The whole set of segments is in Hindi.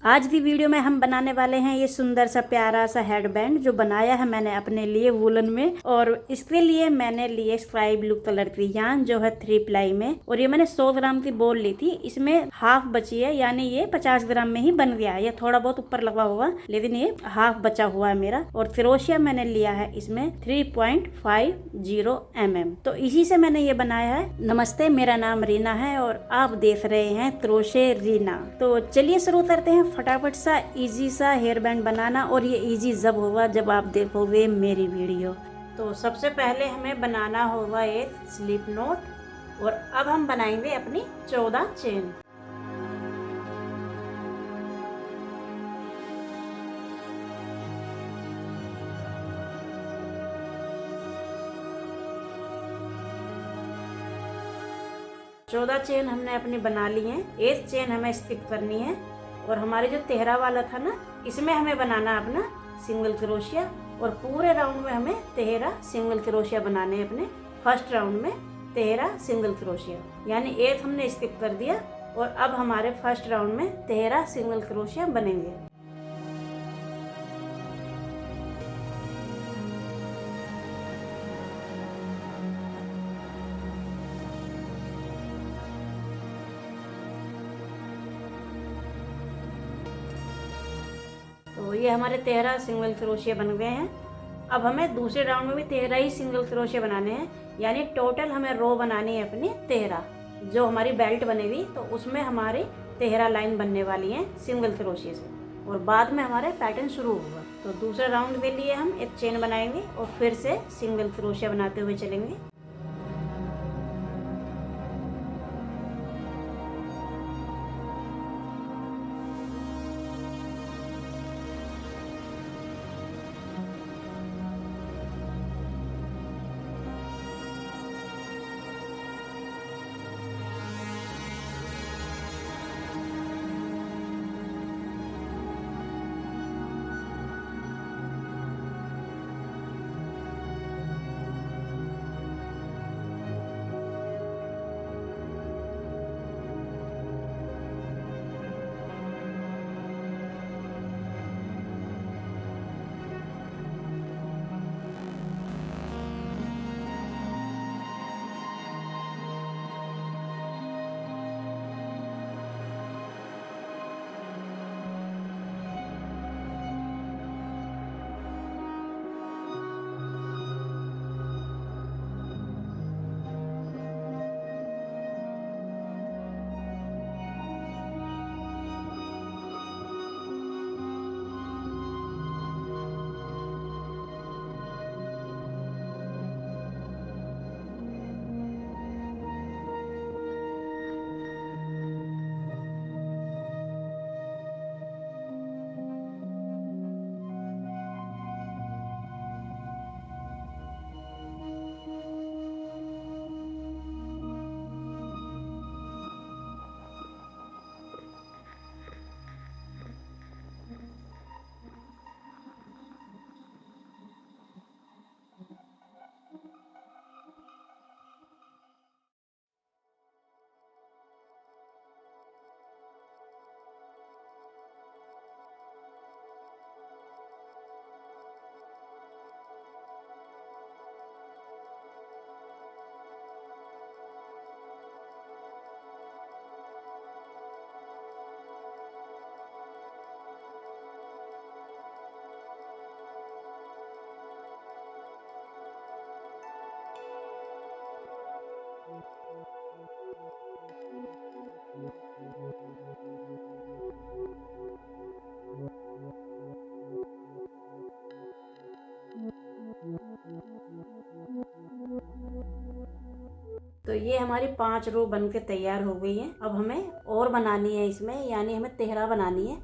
आज की वीडियो में हम बनाने वाले हैं ये सुंदर सा प्यारा सा हेड बैंड जो बनाया है मैंने अपने लिए वूलन में। और इसके लिए मैंने लिए स्काई ब्लू कलर की यान जो है 3 प्लाई में। और ये मैंने 100 ग्राम की बॉल ली थी, इसमें हाफ बची है, यानी ये 50 ग्राम में ही बन गया है। ये थोड़ा बहुत ऊपर लगा हुआ लेकिन ये हाफ बचा हुआ है मेरा। और क्रोशिया मैंने लिया है इसमें 3.50 mm। तो इसी से मैंने ये बनाया है। नमस्ते, मेरा नाम रीना है और आप देख रहे हैं क्रोशे रीना। तो चलिए शुरू करते हैं फटाफट सा इजी सा हेयर बैंड बनाना। और ये इजी जब होगा जब आप देखोगे मेरी वीडियो। तो सबसे पहले हमें बनाना होगा एक स्लिप नॉट। और अब हम बनाएंगे अपनी 14 चेन। चौदह चेन हमने अपनी बना ली है। एक चेन हमें स्किप करनी है और हमारे जो 13 वाला था ना, इसमें हमें बनाना अपना सिंगल क्रोशिया। और पूरे राउंड में हमें 13 सिंगल क्रोशिया बनाने हैं। अपने फर्स्ट राउंड में 13 सिंगल क्रोशिया, यानी एक हमने स्किप कर दिया। और अब हमारे फर्स्ट राउंड में 13 सिंगल क्रोशिया बनेंगे। तो ये हमारे 13 सिंगल क्रोशिया बन गए हैं। अब हमें दूसरे राउंड में भी 13 ही सिंगल क्रोशिया बनाने हैं, यानी टोटल हमें रो बनानी है अपनी 13। जो हमारी बेल्ट बनेगी तो उसमें हमारी 13 लाइन बनने वाली हैं सिंगल क्रोशिया से। और बाद में हमारे पैटर्न शुरू होगा। तो दूसरे राउंड के लिए हम एक चेन बनाएंगे और फिर से सिंगल क्रोशिया बनाते हुए चलेंगे। तो ये हमारी 5 रो बन के तैयार हो गई है। अब हमें और बनानी है इसमें, यानी हमें 13 बनानी है।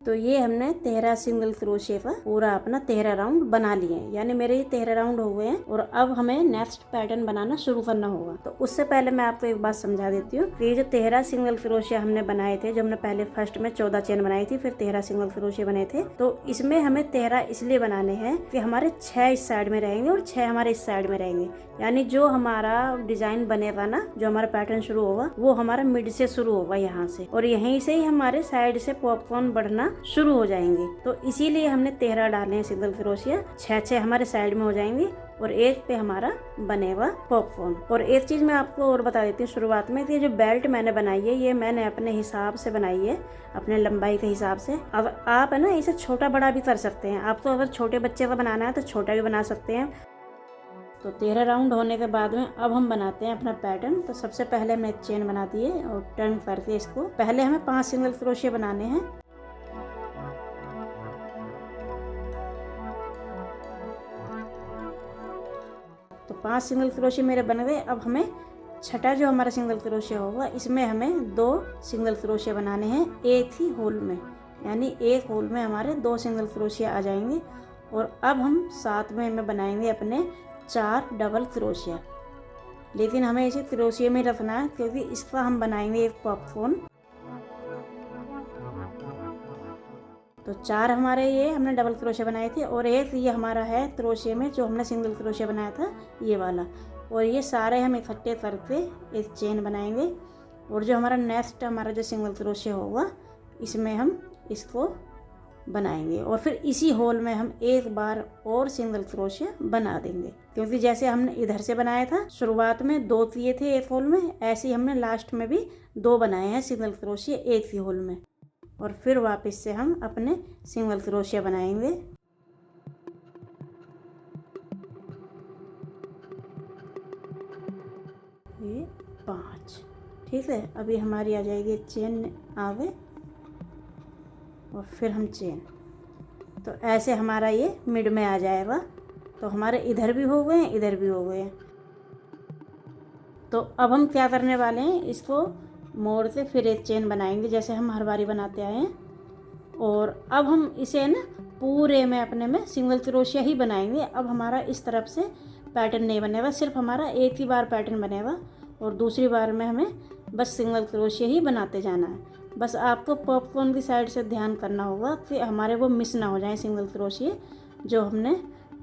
तो ये हमने 13 सिंगल क्रोशे का पूरा अपना 13 राउंड बना लिए हैं, यानी मेरे ये 13 राउंड हो गए हैं। और अब हमें नेक्स्ट पैटर्न बनाना शुरू करना होगा। तो उससे पहले मैं आपको एक बात समझा देती हूँ। ये जो 13 सिंगल क्रोशे हमने बनाए थे, जो हमने पहले फर्स्ट में 14 चेन बनाई थी, फिर 13 सिंगल क्रोशे बने थे, तो इसमें हमें 13 इसलिए बनाने हैं कि हमारे 6 इस साइड में रहेंगे और 6 हमारे इस साइड में रहेंगे। यानी जो हमारा डिजाइन बनेगा ना, जो हमारा पैटर्न शुरू होगा, वो हमारा मिड से शुरू होगा यहाँ से, और यहीं से ही हमारे साइड से पॉपकॉर्न बढ़ना शुरू हो जाएंगे। तो इसीलिए हमने 13 डाले हैं सिंगल क्रोशिया। 6 हमारे साइड में हो जाएंगे और एक पे हमारा बनेगा पॉपकॉर्न। और एक चीज मैं आपको और बता देती हूँ शुरुआत में, कि जो बेल्ट मैंने बनाई है, ये मैंने अपने हिसाब से बनाई है, अपने लंबाई के हिसाब से। अब आप है ना इसे छोटा बड़ा भी कर सकते हैं। आपको अगर छोटे बच्चे का बनाना है तो छोटा भी बना सकते हैं। तो 13 राउंड होने के बाद में अब हम बनाते हैं अपना पैटर्न। तो सबसे पहले हमने एक चेन बना दी है और टर्न करके इसको, पहले हमें 5 सिंगल क्रोशिया बनाने हैं। तो 5 सिंगल क्रोशिया मेरे बन गए। अब हमें छठा जो हमारा सिंगल क्रोशिया होगा, इसमें हमें 2 सिंगल क्रोशिया बनाने हैं एक ही होल में, यानी एक होल में हमारे 2 सिंगल क्रोशिया आ जाएंगे। और अब हम साथ में हमें बनाएंगे अपने 4 डबल क्रोशिया, लेकिन हमें इसे क्रोशिया में रखना है क्योंकि इसका हम बनाएंगे एक पॉपकॉर्न। तो 4 हमारे ये हमने डबल क्रोशिया बनाए थे, और एक ये हमारा है क्रोशिया में जो हमने सिंगल क्रोशिया बनाया था, ये वाला। और ये सारे हम इकट्ठे करके एक चेन बनाएंगे। और जो हमारा नेक्स्ट हमारा जो सिंगल क्रोशिया होगा, इसमें हम इसको बनाएंगे और फिर इसी होल में हम एक बार और सिंगल क्रोशिया बना देंगे। क्योंकि जैसे हमने इधर से बनाया था, शुरुआत में 2 किए थे एक होल में, ऐसे ही हमने लास्ट में भी 2 बनाए हैं सिंगल क्रोशिया एक ही होल में। और फिर वापस से हम अपने सिंगल क्रोशिया बनाएंगे। ये 5, ठीक है। अभी हमारी आ जाएगी चेन आगे और फिर हम चेन। तो ऐसे हमारा ये मिड में आ जाएगा। तो हमारे इधर भी हो गए हैं, इधर भी हो गए हैं। तो अब हम क्या करने वाले हैं, इसको मोड़ के फिर एक चेन बनाएंगे जैसे हम हर बारी बनाते आए हैं। और अब हम इसे ना पूरे में अपने में सिंगल क्रोशिया ही बनाएंगे। अब हमारा इस तरफ से पैटर्न नहीं बनेगा, सिर्फ हमारा एक ही बार पैटर्न बनेगा और दूसरी बार में हमें बस सिंगल क्रोशिया ही बनाते जाना है। बस आपको पॉपकॉर्न की साइड से ध्यान करना होगा कि हमारे वो मिस ना हो जाए सिंगल क्रोशिया, जो हमने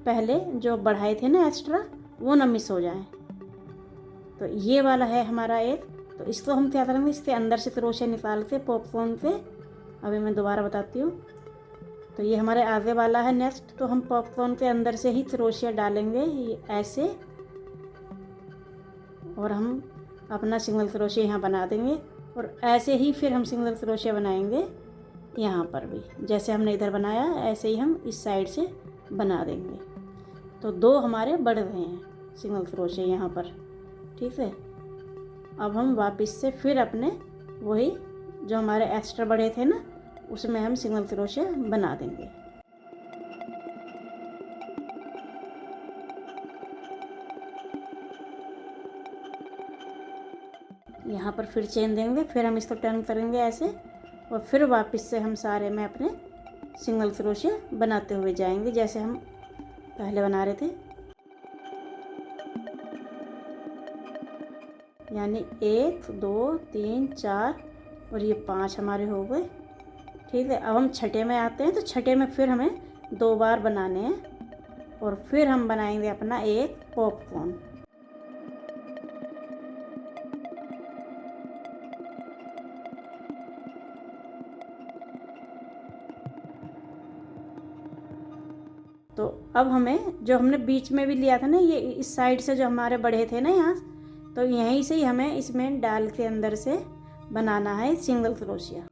पहले जो बढ़ाए थे ना एक्स्ट्रा, वो ना मिस हो जाए। तो ये वाला है हमारा एक। तो इसको हम क्या करेंगे, इसके अंदर से क्रोशिया निकाल के पॉपकॉर्न के, अभी मैं दोबारा बताती हूँ। तो ये हमारे आगे वाला है नेक्स्ट। तो हम पॉपकॉर्न के अंदर से ही क्रोशिया डालेंगे ये ऐसे, और हम अपना सिंगल क्रोशिया यहाँ बना देंगे। और ऐसे ही फिर हम सिंगल क्रोशिया बनाएंगे यहाँ पर भी, जैसे हमने इधर बनाया ऐसे ही हम इस साइड से बना देंगे। तो 2 हमारे बढ़ गए हैं सिंगल क्रोशिया यहाँ पर, ठीक है। अब हम वापस से फिर अपने वही जो हमारे एक्स्ट्रा बढ़े थे ना, उसमें हम सिंगल क्रोशिया बना देंगे। यहाँ पर फिर चेन देंगे, फिर हम इसको टर्न करेंगे ऐसे, और फिर वापस से हम सारे में अपने सिंगल क्रोशिया बनाते हुए जाएंगे जैसे हम पहले बना रहे थे। यानी 1 2 3 4 और ये 5 हमारे हो गए, ठीक है। अब हम छठे में आते हैं। तो छठे में फिर हमें 2 बार बनाने हैं और फिर हम बनाएंगे अपना एक पॉपकॉर्न। तो अब हमें जो हमने बीच में भी लिया था ना, ये इस साइड से जो हमारे बढ़े थे ना यहाँ, तो यहीं से ही हमें इसमें डाल के अंदर से बनाना है सिंगल क्रोशिया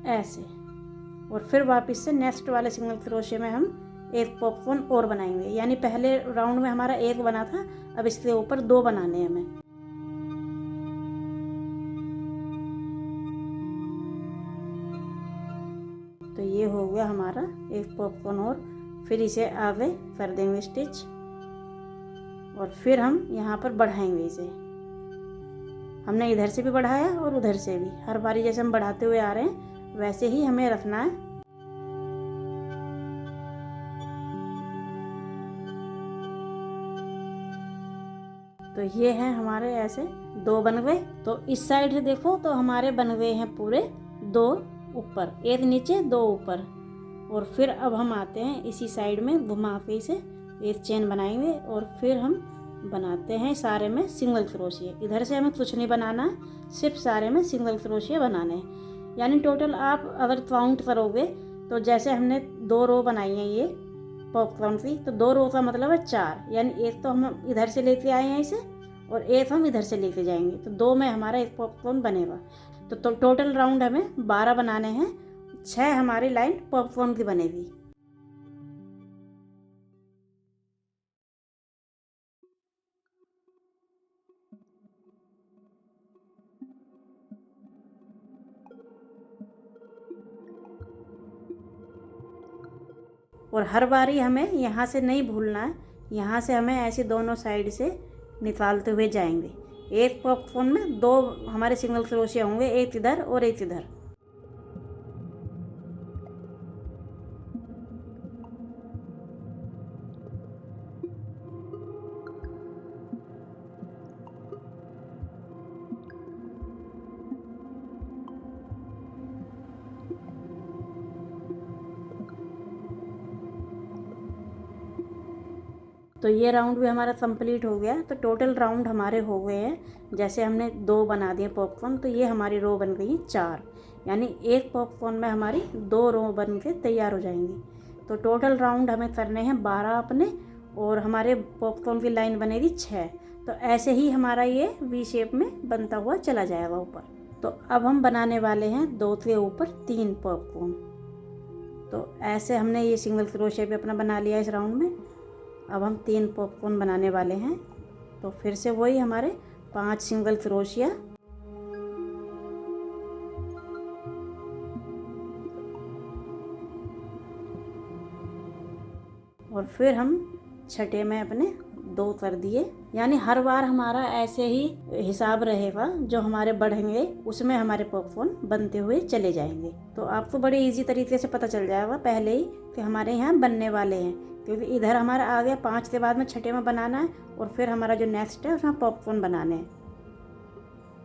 ऐसे। और फिर वापस से नेक्स्ट वाले सिंगल क्रोशिया में हम एक पॉपकॉर्न और बनाएंगे। यानी पहले राउंड में हमारा एक बना था, अब इसके ऊपर 2 बनाने हैं हमें। तो ये हो गया हमारा एक पॉपकॉर्न और फिर इसे आगे कर देंगे स्टिच, और फिर हम यहाँ पर बढ़ाएंगे इसे। हमने इधर से भी बढ़ाया और उधर से भी, हर बारी जैसे हम बढ़ाते हुए आ रहे हैं वैसे ही हमें रखना है। तो ये हैं हमारे ऐसे 2 बन गए। तो इस साइड से देखो तो हमारे बन गए हैं पूरे 2 ऊपर, 1 नीचे 2 ऊपर। और फिर अब हम आते हैं इसी साइड में घुमा के इसे एक चेन बनाएंगे और फिर हम बनाते हैं सारे में सिंगल क्रोशिया। इधर से हमें कुछ नहीं बनाना, सिर्फ सारे में सिंगल क्रोशिया बनाने हैं। यानी टोटल आप अगर काउंट करोगे तो जैसे हमने 2 रो बनाई हैं ये पॉपकॉर्न की, तो 2 रो का मतलब है 4। यानी एक तो हम इधर से लेके आए हैं इसे और एक हम इधर से लेके जाएंगे, तो 2 में हमारा एक पॉपकॉर्न बनेगा। तो टोटल राउंड हमें 12 बनाने हैं, 6 हमारी लाइन पॉपकॉर्न की बनेगी। और हर बारी हमें यहाँ से नहीं भूलना है, यहाँ से हमें ऐसे दोनों साइड से निकालते हुए जाएंगे। एक पॉपकॉर्न में 2 हमारे सिंगल क्रोशिया होंगे, एक इधर और एक इधर। तो ये राउंड भी हमारा कंप्लीट हो गया। तो टोटल राउंड हमारे हो गए हैं। जैसे हमने 2 बना दिए पॉपकॉर्न, तो ये हमारी रो बन गई 4। यानी एक पॉपकॉर्न में हमारी 2 रो बन के तैयार हो जाएंगी। तो टोटल राउंड हमें करने हैं 12 अपने, और हमारे पॉपकॉर्न की लाइन बनेगी 6। तो ऐसे ही हमारा ये वी शेप में बनता हुआ चला जाएगा ऊपर। तो अब हम बनाने वाले हैं 2 के ऊपर 3 पॉपकॉर्न। तो ऐसे हमने ये सिंगल क्रोशिया भी अपना बना लिया इस राउंड में। अब हम 3 पॉपकॉर्न बनाने वाले हैं। तो फिर से वही हमारे 5 सिंगल क्रोशिया, और फिर हम छठे में अपने 2 कर दिए। यानी हर बार हमारा ऐसे ही हिसाब रहेगा, जो हमारे बढ़ेंगे उसमें हमारे पॉपकॉर्न बनते हुए चले जाएंगे। तो आपको बड़े इजी तरीके से पता चल जाएगा पहले ही कि हमारे यहाँ बनने वाले हैं, क्योंकि इधर हमारा आ गया 5 के बाद में छठे में बनाना है, और फिर हमारा जो नेक्स्ट है उसमें पॉपकॉर्न बनाने हैं।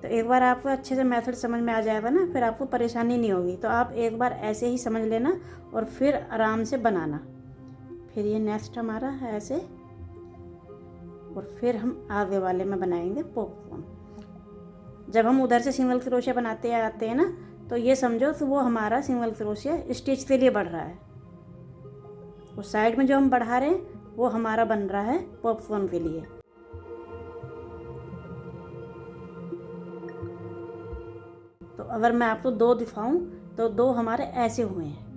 तो एक बार आपको अच्छे से मेथड समझ में आ जाएगा ना, फिर आपको परेशानी नहीं होगी। तो आप एक बार ऐसे ही समझ लेना और फिर आराम से बनाना। फिर ये नेक्स्ट हमारा है ऐसे, और फिर हम आगे वाले में बनाएंगे पॉपकॉर्न। जब हम उधर से सिंगल क्रोशिया बनाते आते हैं ना, तो ये समझो कि वो हमारा सिंगल क्रोशिया स्टिच के लिए बढ़ रहा है। उस साइड में जो हम बढ़ा रहे हैं वो हमारा बन रहा है पॉपकॉर्न के लिए। तो अगर मैं आपको 2 दिखाऊं तो 2 हमारे ऐसे हुए हैं।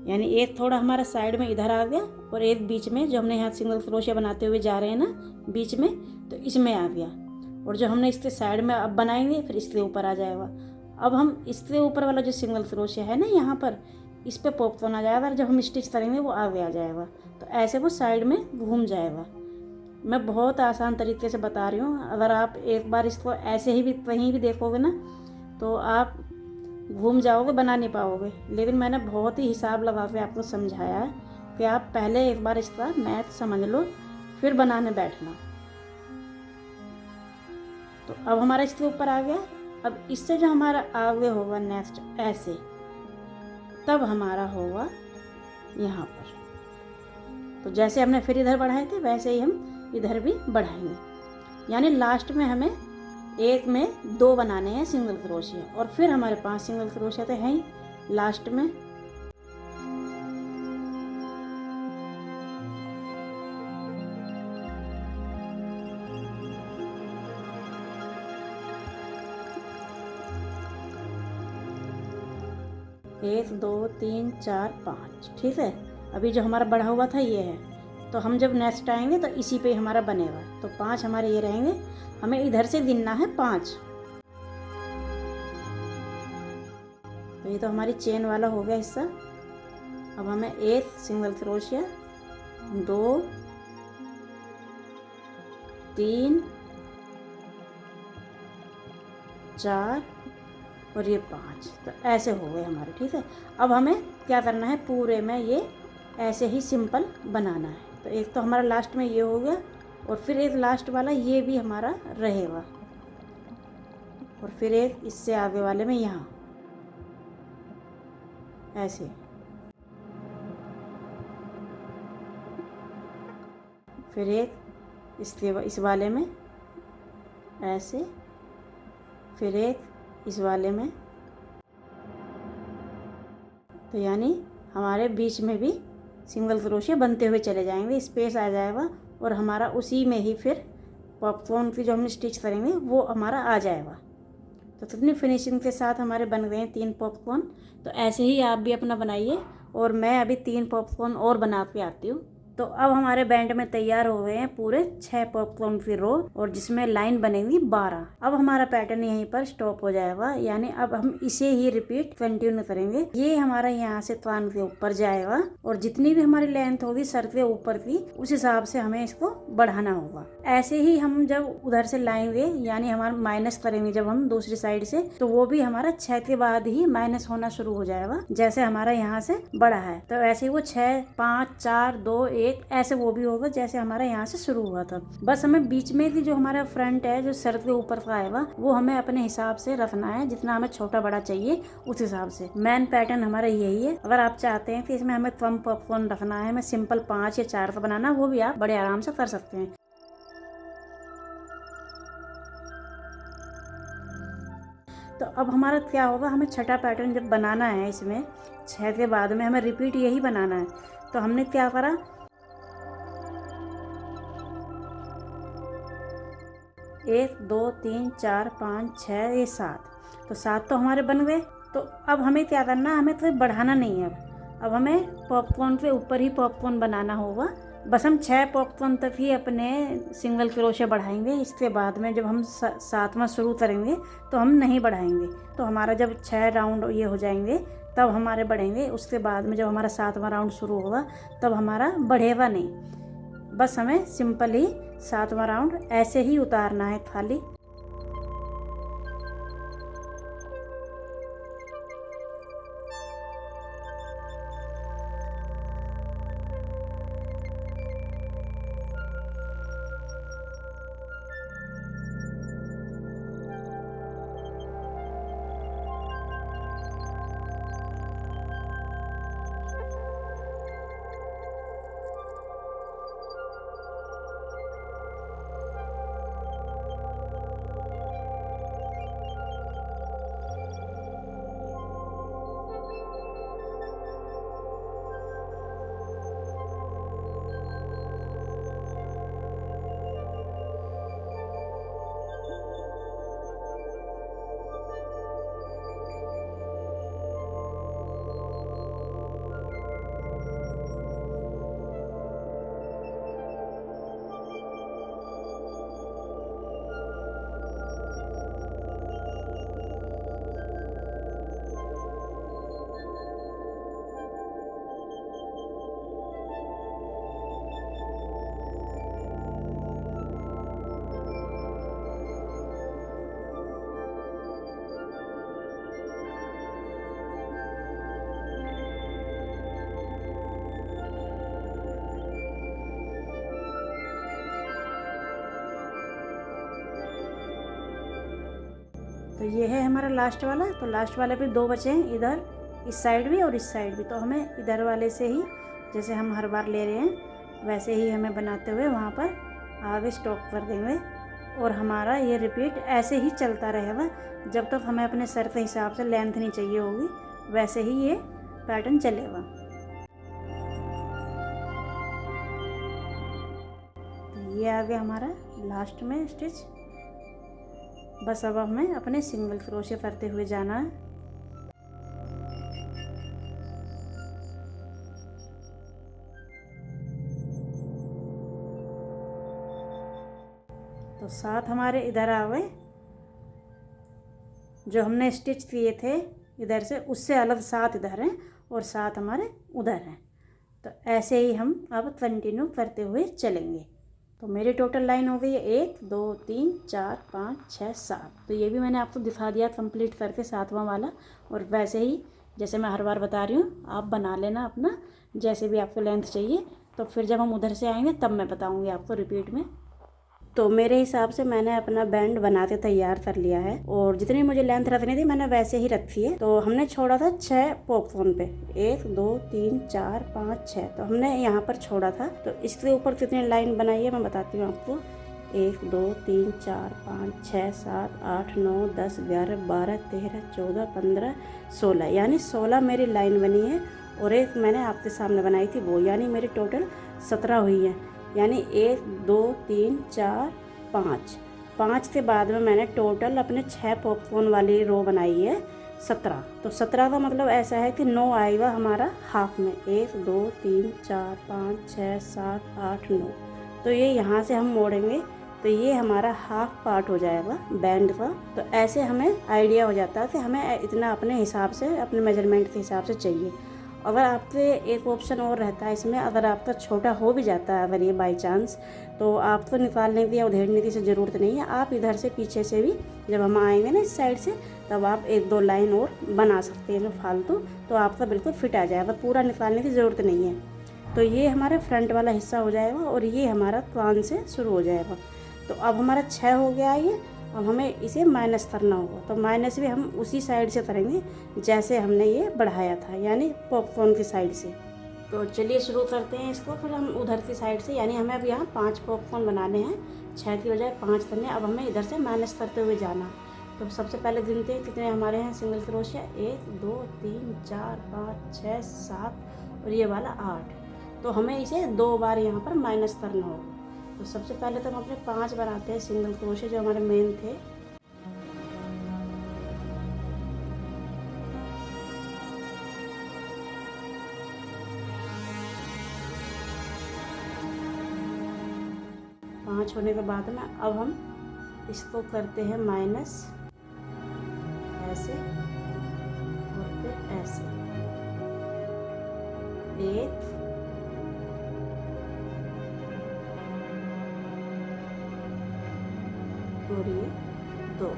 यानी एक थोड़ा हमारा साइड में इधर आ गया, और एक बीच में जो हमने यहाँ सिंगल क्रोशिया बनाते हुए जा रहे हैं ना बीच में, तो इसमें आ गया। और जो हमने इसके साइड में अब बनाएंगे फिर इसके ऊपर आ जाएगा। अब हम इसके ऊपर वाला जो सिंगल क्रोशिया है ना यहाँ पर, इस पर पॉपकॉर्न आ जाएगा, और जब हम स्टिच करेंगे वो आगे आ जाएगा। तो ऐसे वो साइड में घूम जाएगा। मैं बहुत आसान तरीके से बता रही हूँ। अगर आप एक बार इसको ऐसे ही भी कहीं भी देखोगे ना, तो आप घूम जाओगे, बना नहीं पाओगे। लेकिन मैंने बहुत ही हिसाब लगा के आपको समझाया है कि आप पहले एक बार इसका मैथ समझ लो, फिर बनाने बैठना। तो अब हमारा इसके ऊपर आ गया। अब इससे जो हमारा आगे होगा नेक्स्ट ऐसे, तब हमारा होगा यहाँ पर। तो जैसे हमने फिर इधर बढ़ाए थे वैसे ही हम इधर भी बढ़ाएंगे। यानी लास्ट में हमें एक में 2 बनाने हैं सिंगल क्रोशिया, और फिर हमारे 5 सिंगल क्रोशिया तो हैं ही लास्ट में। एक 2 3 4 5, ठीक है। अभी जो हमारा बढ़ा हुआ था ये है। तो हम जब नेक्स्ट आएंगे तो इसी पे हमारा बनेगा। तो 5 हमारे ये रहेंगे। हमें इधर से गिनना है 5। तो ये तो हमारी चेन वाला हो गया हिस्सा। अब हमें एक सिंगल क्रोशिया, 2 3 4 और ये 5। तो ऐसे हो गए हमारे, ठीक है। अब हमें क्या करना है, पूरे में ये ऐसे ही सिंपल बनाना है। तो एक तो हमारा लास्ट में ये हो गया और फिर एक लास्ट वाला ये भी हमारा रहेगा और फिर एक इससे आगे वाले में यहाँ ऐसे, फिर एक इस वाले में ऐसे, फिर एक इस वाले में। तो यानी हमारे बीच में भी सिंगल क्रोशिया बनते हुए चले जाएंगे, स्पेस आ जाएगा और हमारा उसी में ही फिर पॉपकॉर्न की जो हम स्टिच करेंगे वो हमारा आ जाएगा। तो कितनी फिनिशिंग के साथ हमारे बन गए हैं 3 पॉपकॉर्न। तो ऐसे ही आप भी अपना बनाइए और मैं अभी 3 पॉपकॉर्न और बना के आती हूँ। तो अब हमारे बैंड में तैयार हो गए हैं पूरे 6 पॉपकॉर्न की रो और जिसमें लाइन बनेगी 12। अब हमारा पैटर्न यहीं पर स्टॉप हो जाएगा, यानी अब हम इसे ही रिपीट कंटिन्यू करेंगे। ये हमारा यहाँ से कान के ऊपर जाएगा और जितनी भी हमारी लेंथ होगी सर के ऊपर की उस हिसाब से हमें इसको बढ़ाना होगा। ऐसे ही हम जब उधर से लाएंगे यानी हमारा माइनस करेंगे जब हम दूसरी साइड से, तो वो भी हमारा 6 के बाद ही माइनस होना शुरू हो जाएगा। जैसे हमारा यहाँ से बढ़ा है तो ऐसे ही वो 6, 5, 4, 2, 1 ऐसे वो भी होगा जैसे हमारा यहाँ से शुरू हुआ था। बस हमें बीच में की जो हमारा फ्रंट है जो सर के ऊपर का आएगा वो हमें अपने हिसाब से रखना है, जितना हमें छोटा बड़ा चाहिए उस हिसाब से। मेन पैटर्न हमारा यही है। अगर आप चाहते हैं कि इसमें हमें कम पॉपकॉर्न रखना है, हमें सिंपल 5 या 4 का बनाना, वो भी आप बड़े आराम से कर सकते हैं। तो अब हमारा क्या होगा, हमें छठा पैटर्न जब बनाना है इसमें 6 के बाद में हमें रिपीट यही बनाना है। तो हमने क्या करा, 1 2 3 4 5 6 ये 7, तो 7 तो हमारे बन गए। तो अब हमें क्या करना है, हमें तो बढ़ाना नहीं है। अब हमें पॉपकॉर्न के ऊपर ही पॉपकॉर्न बनाना होगा। बस हम 6 पॉपकॉर्न तक ही अपने सिंगल क्रोशे बढ़ाएंगे। इसके बाद में जब हम 7वां शुरू करेंगे तो हम नहीं बढ़ाएंगे। तो हमारा जब 6 राउंड ये हो जाएंगे तब हमारे बढ़ेंगे। उसके बाद में जब हमारा 7वां राउंड शुरू होगा तब हमारा बढ़ेगा नहीं। बस हमें सिंपल ही 7वां राउंड ऐसे ही उतारना है खाली। तो ये है हमारा लास्ट वाला। तो लास्ट वाले पे 2 बचे हैं, इधर इस साइड भी और इस साइड भी। तो हमें इधर वाले से ही जैसे हम हर बार ले रहे हैं वैसे ही हमें बनाते हुए वहाँ पर आगे स्टॉप कर देंगे और हमारा ये रिपीट ऐसे ही चलता रहेगा जब तक हमें अपने सर के हिसाब से लेंथ नहीं चाहिए होगी, वैसे ही ये पैटर्न चलेगा। तो ये आ गया हमारा लास्ट में स्टिच। बस अब हमें अपने सिंगल क्रोशे करते हुए जाना है। तो 7 हमारे इधर आ गए, जो हमने स्टिच किए थे इधर से उससे अलग 7 इधर हैं और 7 हमारे उधर हैं। तो ऐसे ही हम अब कंटिन्यू करते हुए चलेंगे। तो मेरी टोटल लाइन हो गई है 1 2 3 4 5 6 7। तो ये भी मैंने आपको दिखा दिया कंप्लीट करके 7वां वाला। और वैसे ही जैसे मैं हर बार बता रही हूँ आप बना लेना अपना, जैसे भी आपको लेंथ चाहिए। तो फिर जब हम उधर से आएंगे तब मैं बताऊँगी आपको रिपीट में। तो मेरे हिसाब से मैंने अपना बैंड बना के तैयार कर लिया है, और जितनी मुझे लेंथ रखनी थी मैंने वैसे ही रखी है। तो हमने छोड़ा था 6 पॉपकॉर्न पे, 1 2 3 4 5 6, तो हमने यहाँ पर छोड़ा था। तो इसके ऊपर कितनी लाइन बनाई है मैं बताती हूँ आपको। 1 2 3 4 5 6 7 8 9 10 11 12 13 14 15 16, यानी 16 मेरी लाइन बनी है। और एक मैंने आपके सामने बनाई थी वो, यानी मेरी टोटल 17 हुई है। यानी 1 2 3 4 5, 5 के बाद में मैंने टोटल अपने 6 पॉपकॉर्न वाली रो बनाई है 17। तो 17 का मतलब ऐसा है कि 9 आएगा हमारा हाफ में, 1 2 3 4 5 6 7 8 9। तो ये यहाँ से हम मोड़ेंगे तो ये हमारा हाफ पार्ट हो जाएगा बैंड का। तो ऐसे हमें आइडिया हो जाता है कि हमें इतना अपने हिसाब से, अपने मेजरमेंट के हिसाब से चाहिए। अगर आपके एक ऑप्शन और रहता है इसमें, अगर आपका छोटा हो भी जाता है अगर ये बाई चांस, तो आपको निकालने की या उधेड़ने की ज़रूरत नहीं है। आप इधर से पीछे से भी जब हम आएंगे ना इस साइड से, तब आप 1 2 लाइन और बना सकते हैं फालतू, तो आपका बिल्कुल फिट आ जाएगा, पूरा निकालने की ज़रूरत नहीं है। तो ये हमारा फ्रंट वाला हिस्सा हो जाएगा और ये हमारा कान से शुरू हो जाएगा। तो अब हमारा 6 हो गया ये। अब हमें इसे माइनस करना होगा, तो माइनस भी हम उसी साइड से करेंगे जैसे हमने ये बढ़ाया था, यानी पॉपकॉर्न की साइड से। तो चलिए शुरू करते हैं इसको, फिर हम उधर की साइड से, यानी हमें अब यहाँ 5 पॉपकॉर्न बनाने हैं, 6 की बजाय 5 करने। अब हमें इधर से माइनस करते हुए जाना। तो सबसे पहले गिनते हैं कितने हमारे हैं सिंगल क्रोशिया, 1 2 3 4 5 6 7 और ये वाला 8। तो हमें इसे 2 बार यहाँ पर माइनस करना होगा। तो सबसे पहले तो हम अपने 5 बनाते हैं सिंगल क्रोशिया जो हमारे मेन थे। पाँच होने के बाद में अब हम इसको करते हैं माइनस, ऐसे और फिर ऐसे, 1 और ये 2।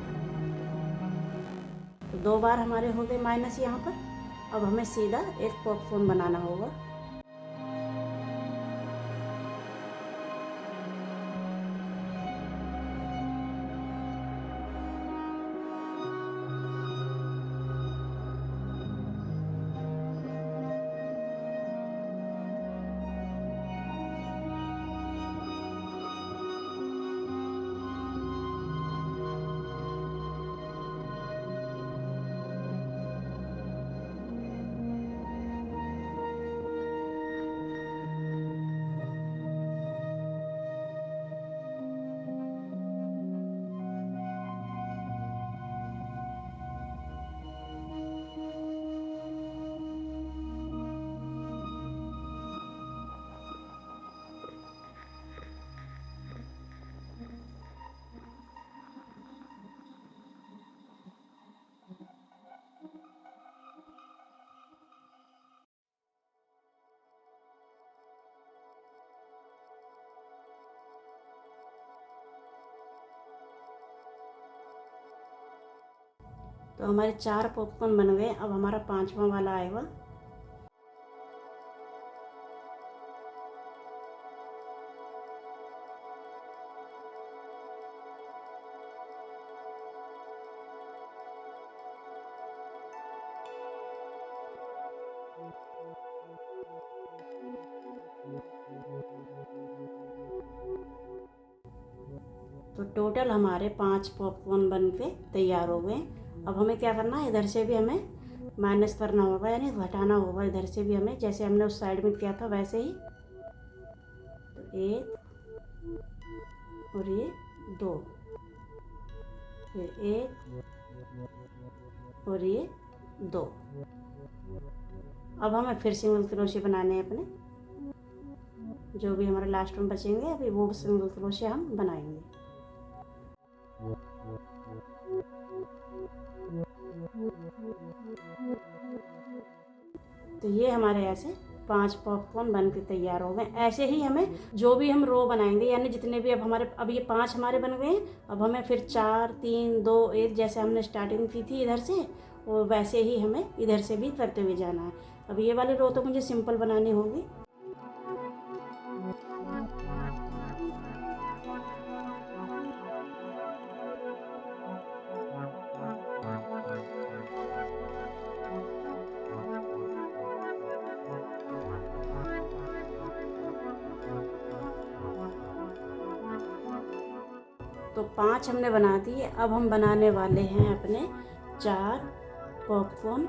तो 2 बार हमारे हो गए माइनस यहाँ पर। अब हमें सीधा एक पॉपकॉर्न बनाना होगा। तो हमारे 4 पॉपकॉर्न बन गए। अब हमारा 5वां वाला आएगा। तो टोटल हमारे 5 पॉपकॉर्न बन के तैयार हो गए। अब हमें क्या करना है, इधर से भी हमें माइनस करना होगा, यानी घटाना होगा इधर से भी हमें, जैसे हमने उस साइड में किया था वैसे ही। तो 1 और ये 2, फिर 1 और ये 2। अब हमें फिर सिंगल क्रोशिया बनाने हैं अपने, जो भी हमारे लास्ट में बचेंगे अभी वो सिंगल क्रोशिया हम बनाएंगे। तो ये हमारे ऐसे 5 पॉपकॉर्न बन के तैयार हो गए। ऐसे ही हमें जो भी हम रो बनाएंगे, यानी जितने भी अब ये 5 हमारे बन गए हैं, अब हमें फिर 4 3 2 1 जैसे हमने स्टार्टिंग की थी इधर से, और वैसे ही हमें इधर से भी करते हुए जाना है। अब ये वाली रो तो मुझे सिंपल बनानी होगी। तो 5 हमने बना दिए। अब हम बनाने वाले हैं अपने 4 पॉपकॉर्न।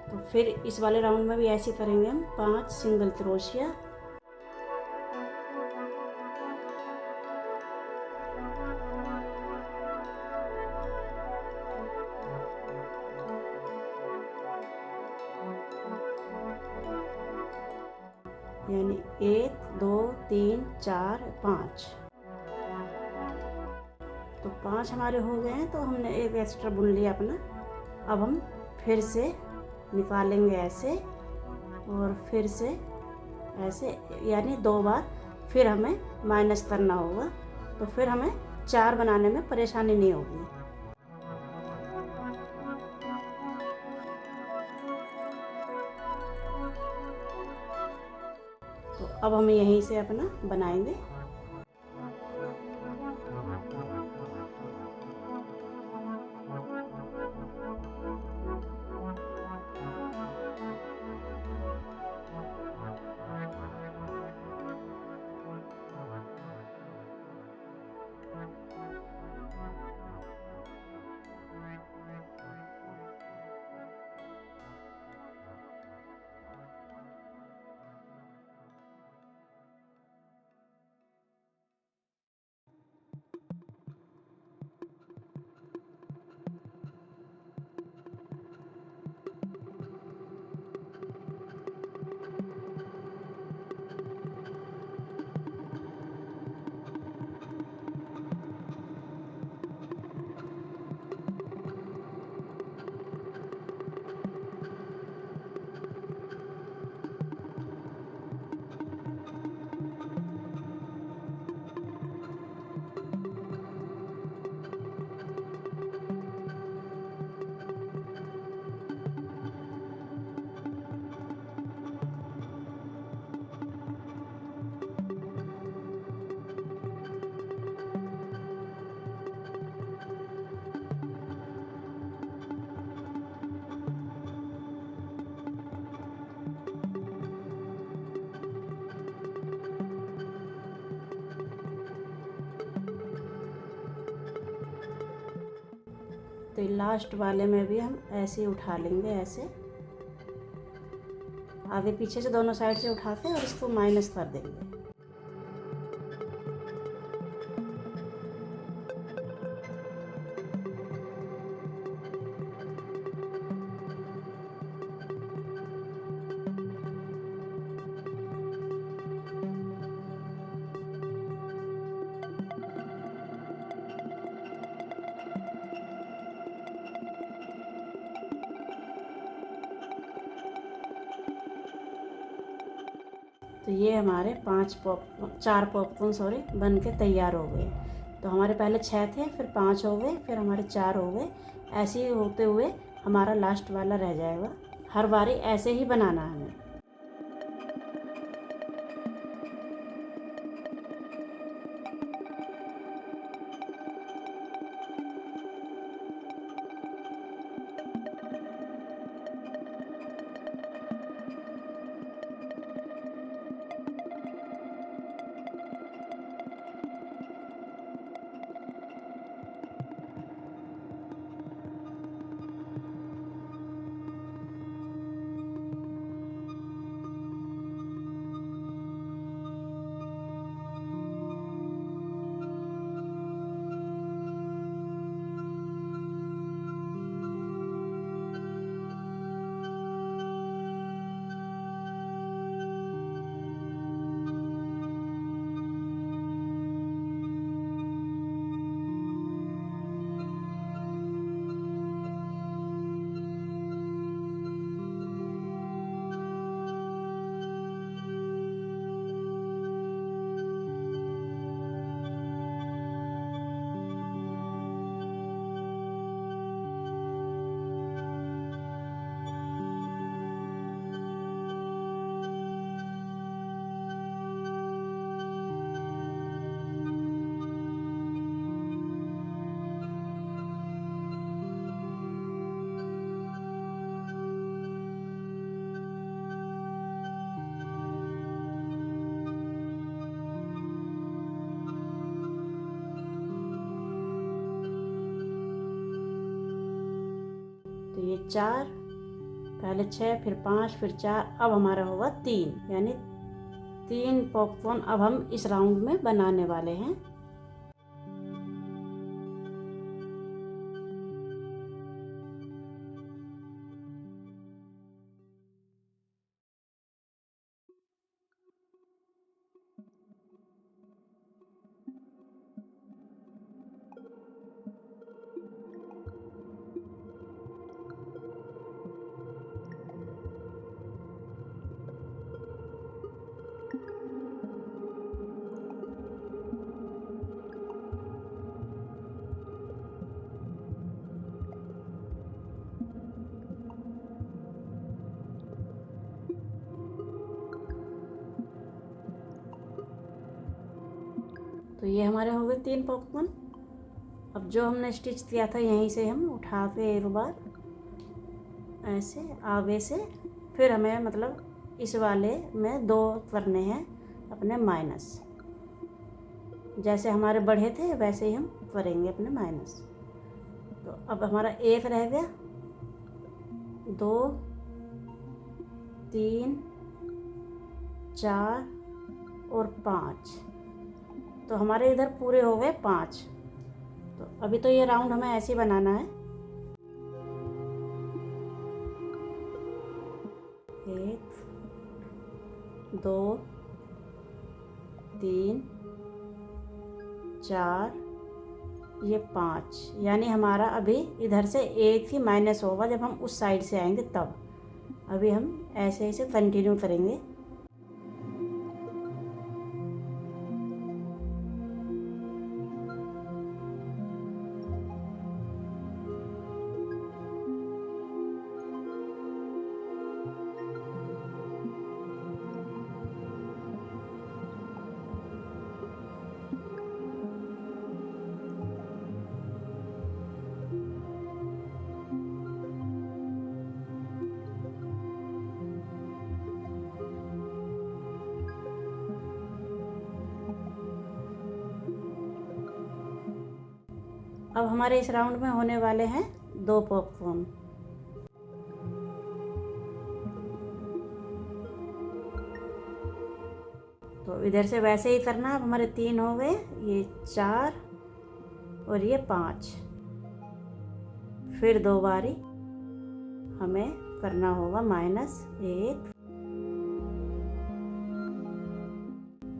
तो फिर इस वाले राउंड में भी ऐसे करेंगे हम 5 सिंगल क्रोशिया। यानी 1 2 3 4 5। तो 5 हमारे हो गए हैं, तो हमने एक एक्स्ट्रा बुन लिया अपना। अब हम फिर से निकालेंगे ऐसे, और फिर से ऐसे, यानी 2 बार फिर हमें माइनस करना होगा। तो फिर हमें 4 बनाने में परेशानी नहीं होगी। तो अब हम यहीं से अपना बनाएंगे। तो लास्ट वाले में भी हम ऐसे ही उठा लेंगे, ऐसे आगे पीछे से दोनों साइड से उठाते हैं और इसको माइनस कर देंगे। तो ये हमारे 4 पॉपकॉर्न बन के तैयार हो गए। तो हमारे पहले 6 थे, फिर 5 हो गए, फिर हमारे 4 हो गए। ऐसे ही होते हुए हमारा लास्ट वाला रह जाएगा। हर बारी ऐसे ही बनाना है हमें। ये 4, पहले 6 फिर 5 फिर 4, अब हमारा होगा 3, यानी 3 पॉपकॉर्न अब हम इस राउंड में बनाने वाले हैं। तो ये हमारे हो गए 3 पॉपकॉर्न। अब जो हमने स्टिच किया था यहीं से हम उठा के एक बार ऐसे आगे से, फिर हमें मतलब इस वाले में 2 करने हैं अपने माइनस। जैसे हमारे बढ़े थे वैसे ही हम करेंगे अपने माइनस। तो अब हमारा 1 रह गया, 2, 3, 4 और 5। तो हमारे इधर पूरे हो गए 5। तो अभी तो ये राउंड हमें ऐसे ही बनाना है। 1, 2, 3, 4, ये 5, यानी हमारा अभी इधर से 1 ही माइनस होगा जब हम उस साइड से आएंगे तब। अभी हम ऐसे ऐसे कंटिन्यू करेंगे। अब हमारे इस राउंड में होने वाले हैं 2 पॉपकॉर्न। तो इधर से वैसे ही करना। अब हमारे 3 हो गए, ये 4 और ये 5। फिर 2 बारी हमें करना होगा -1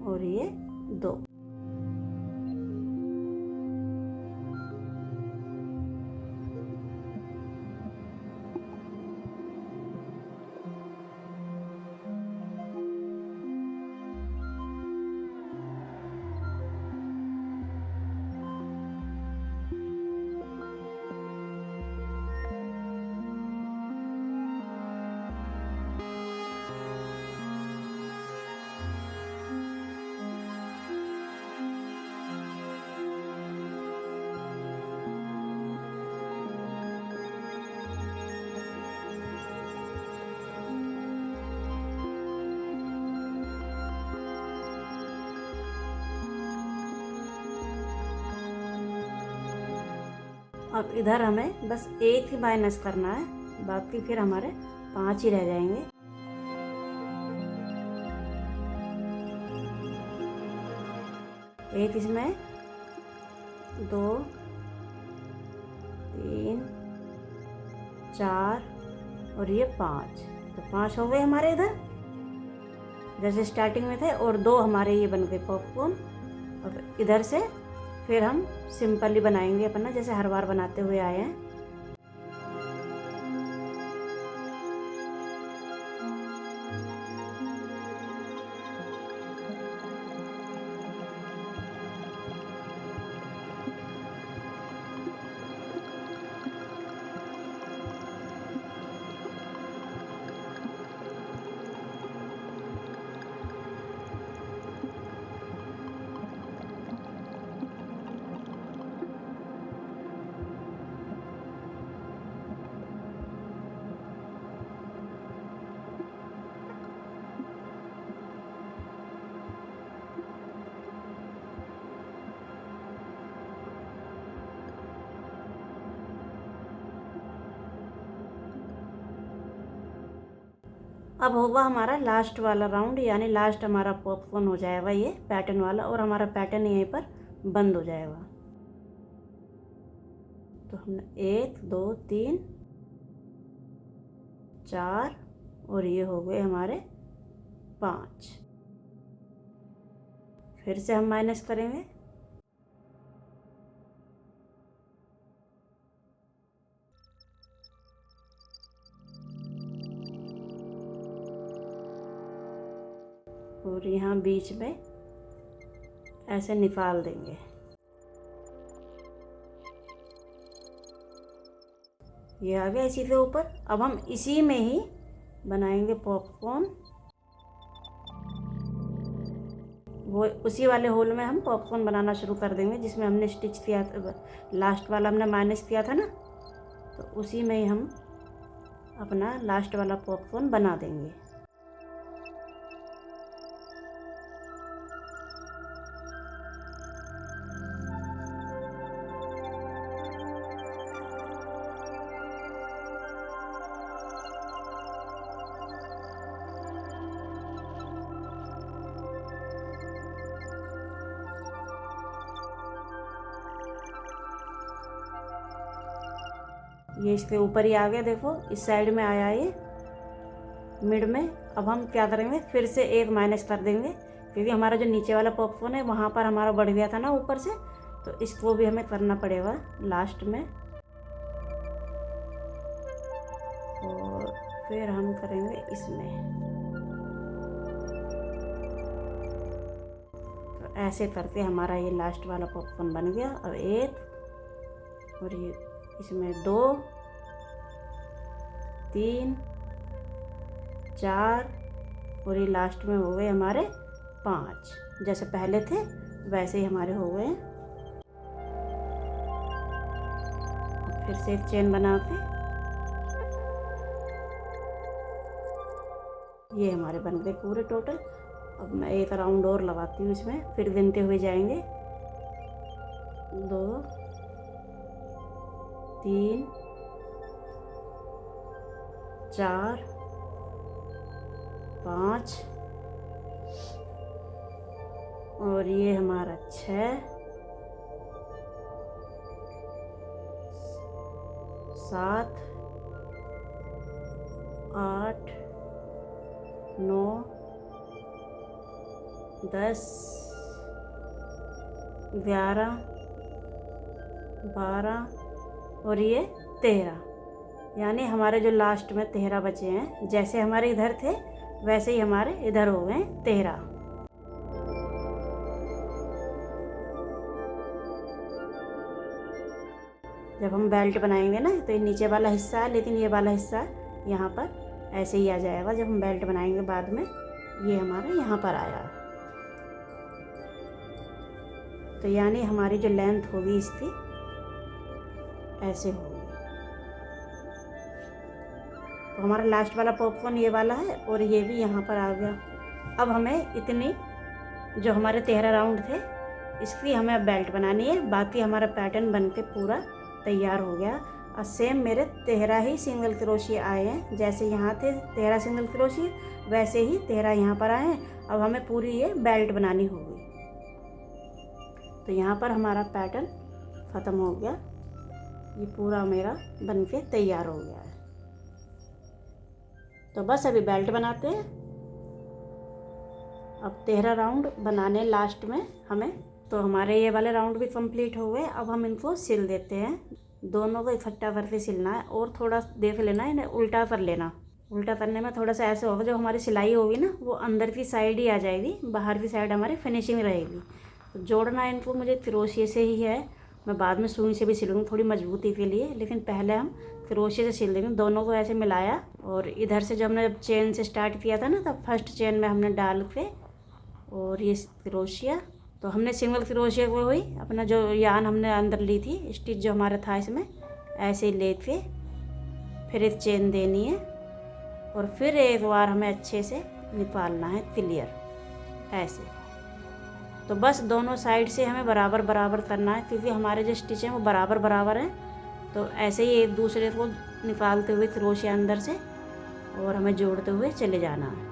और ये 2। अब इधर हमें बस 1 ही माइनस करना है, बाकी फिर हमारे 5 ही रह जाएंगे। एक इसमें 2, 3, 4 और ये 5। तो 5 हो गए हमारे इधर जैसे स्टार्टिंग में थे, और 2 हमारे ये बन गए पॉपकॉर्न। अब इधर से फिर हम सिंपली बनाएंगे अपना जैसे हर बार बनाते हुए आए हैं। अब होगा हमारा लास्ट वाला राउंड, यानी लास्ट हमारा पॉपकॉर्न हो जाएगा ये पैटर्न वाला, और हमारा पैटर्न यहीं पर बंद हो जाएगा। तो हमने 1 2 3 4 और ये हो गए हमारे 5। फिर से हम माइनस करेंगे। और यहाँ बीच में ऐसे निकाल देंगे। ये आ गया इसी के ऊपर। अब हम इसी में ही बनाएंगे पॉपकॉर्न। वो उसी वाले होल में हम पॉपकॉर्न बनाना शुरू कर देंगे जिसमें हमने स्टिच किया था, लास्ट वाला हमने माइनस किया था ना, तो उसी में ही हम अपना लास्ट वाला पॉपकॉर्न बना देंगे। ये इसके ऊपर ही आ गया, देखो इस साइड में आया ये मिड में। अब हम क्या करेंगे, फिर से 1 माइनस कर देंगे, क्योंकि हमारा जो नीचे वाला पॉपकॉर्न है वहाँ पर हमारा बढ़ गया था ना ऊपर से, तो इसको भी हमें करना पड़ेगा लास्ट में। और फिर हम करेंगे इसमें। तो ऐसे करके हमारा ये लास्ट वाला पॉपकॉर्न बन गया। अब 1 और ये इसमें 2 3 4 और ये लास्ट में हो गए हमारे 5। जैसे पहले थे वैसे ही हमारे हो गए। फिर से एक चेन बना के ये हमारे बन गए पूरे टोटल। अब मैं एक राउंड और लगाती हूँ इसमें, फिर गिनते हुए जाएंगे। 2 3 4 5 और ये हमारा 6 7 8 9 10 11 12 और ये 13, यानी हमारे जो लास्ट में 13 बचे हैं। जैसे हमारे इधर थे वैसे ही हमारे इधर हो गए 13। जब हम बेल्ट बनाएंगे ना तो ये नीचे वाला हिस्सा है, लेकिन ये वाला हिस्सा यहाँ पर ऐसे ही आ जाएगा। जब हम बेल्ट बनाएंगे बाद में, ये हमारा यहाँ पर आया। तो यानी हमारी जो लेंथ होगी इसकी ऐसे होगी। तो हमारा लास्ट वाला पॉपकॉर्न ये वाला है और ये भी यहाँ पर आ गया। अब हमें इतनी जो हमारे 13 राउंड थे इसकी हमें अब बेल्ट बनानी है। बाकी हमारा पैटर्न बन के पूरा तैयार हो गया। और सेम मेरे 13 ही सिंगल क्रोशिया आए हैं। जैसे यहाँ थे 13 सिंगल क्रोशिया वैसे ही 13 यहाँ पर आए हैं। अब हमें पूरी ये बेल्ट बनानी होगी। तो यहाँ पर हमारा पैटर्न ख़त्म हो गया। ये पूरा मेरा बन के तैयार हो गया है। तो बस अभी बेल्ट बनाते हैं। अब 13 राउंड बनाने लास्ट में हमें। तो हमारे ये वाले राउंड भी कंप्लीट हो गए। अब हम इनको सिल देते हैं। दोनों को इकट्ठा करके सिलना है और थोड़ा देख लेना है, इन्हें उल्टा कर लेना। उल्टा करने में थोड़ा सा ऐसे होगा, जो हमारी सिलाई होगी ना वो अंदर की साइड ही आ जाएगी, बाहर की साइड हमारी फिनिशिंग रहेगी। तो जोड़ना इनको मुझे क्रोशिया से ही है। मैं बाद में सुई से भी सिलूँगी थोड़ी मजबूती के लिए, लेकिन पहले हम क्रोशिया से सिल देंगे। दोनों को ऐसे मिलाया और इधर से जब हमने चेन से स्टार्ट किया था ना, तब फर्स्ट चेन में हमने डाल के और ये क्रोशिया। तो हमने सिंगल क्रोशिया को हुई अपना जो यान हमने अंदर ली थी, स्टिच जो हमारा था इसमें, ऐसे ही लेके फिर एक चेन देनी है और फिर एक बार हमें अच्छे से निकालना है क्लियर ऐसे। तो बस दोनों साइड से हमें बराबर बराबर करना है, क्योंकि हमारे जो स्टिच हैं वो बराबर बराबर हैं। तो ऐसे ही एक दूसरे को निकालते हुए क्रोशिया अंदर से और हमें जोड़ते हुए चले जाना है।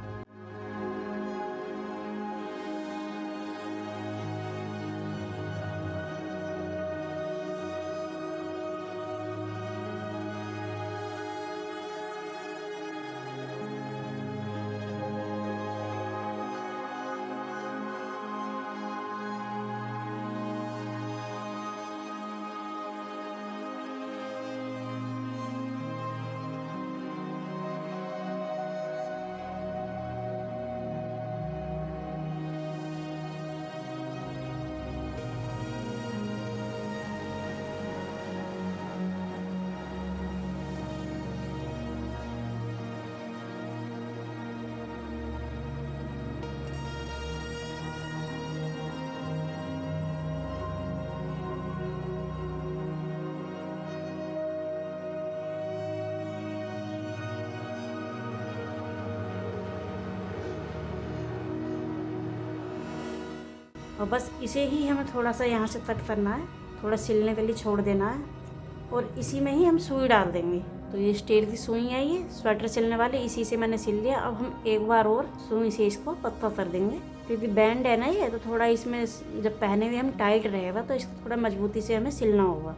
और बस इसे ही हमें थोड़ा सा यहाँ से कट करना है, थोड़ा सिलने के लिए छोड़ देना है और इसी में ही हम सुई डाल देंगे। तो ये स्टील की सुई है, ये स्वेटर सिलने वाली, इसी से मैंने सिल लिया। अब हम एक बार और सुई से इसको पक्का कर देंगे, क्योंकि बैंड है ना ये, तो थोड़ा इसमें जब पहने हुए हम टाइट रहेगा तो इसको थोड़ा मजबूती से हमें सिलना होगा।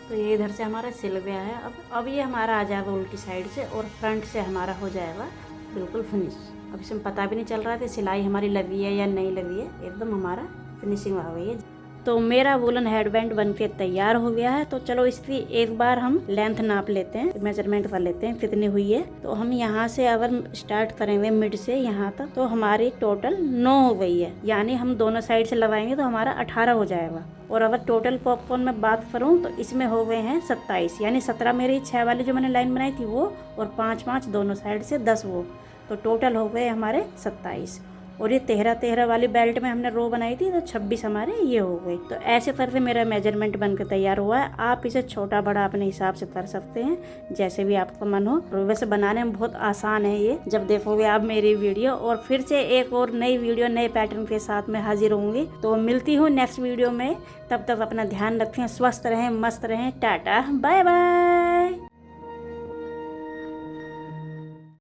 तो ये इधर से हमारा सिल गया है। अब ये हमारा आ जाएगा उल्टी साइड से और फ्रंट से हमारा हो जाएगा बिल्कुल फिनिश। अब इसमें पता भी नहीं चल रहा था सिलाई हमारी लगी है या नहीं लगी है, एकदम हमारा फिनिशिंग हो गई है। तो मेरा वुलन हेडबैंड बनके तैयार हो गया है। तो चलो इसकी एक बार हम लेंथ नाप लेते हैं, मेजरमेंट कर लेते हैं कितनी हुई है। तो हम यहाँ से अगर स्टार्ट करेंगे मिड से यहाँ तक, तो हमारी टोटल 9 हो गई है, यानी हम दोनों साइड से लगाएंगे तो हमारा 18 हो जाएगा। और अगर टोटल पॉपकॉर्न में बात करूँ तो इसमें हो गए हैं 27, यानी 17 मेरी 6 वाली जो मैंने लाइन बनाई थी वो, और 5-5 दोनों साइड से 10 वो, तो टोटल हो गए हमारे 27। और ये 13-13 वाली बेल्ट में हमने रो बनाई थी तो 26 हमारे ये हो गई। तो ऐसे करके मेरा मेजरमेंट बनकर तैयार हुआ है। आप इसे छोटा बड़ा अपने हिसाब से कर सकते हैं, जैसे भी आपका मन हो। और वैसे बनाने में बहुत आसान है ये, जब देखोगे आप मेरी वीडियो। और फिर से एक और नई वीडियो नए पैटर्न के साथ मैं हाजिर होंगी। तो मिलती हूँ नेक्स्ट वीडियो में, तब तक अपना ध्यान रखें, स्वस्थ रहें, मस्त रहें। Tata bye bye.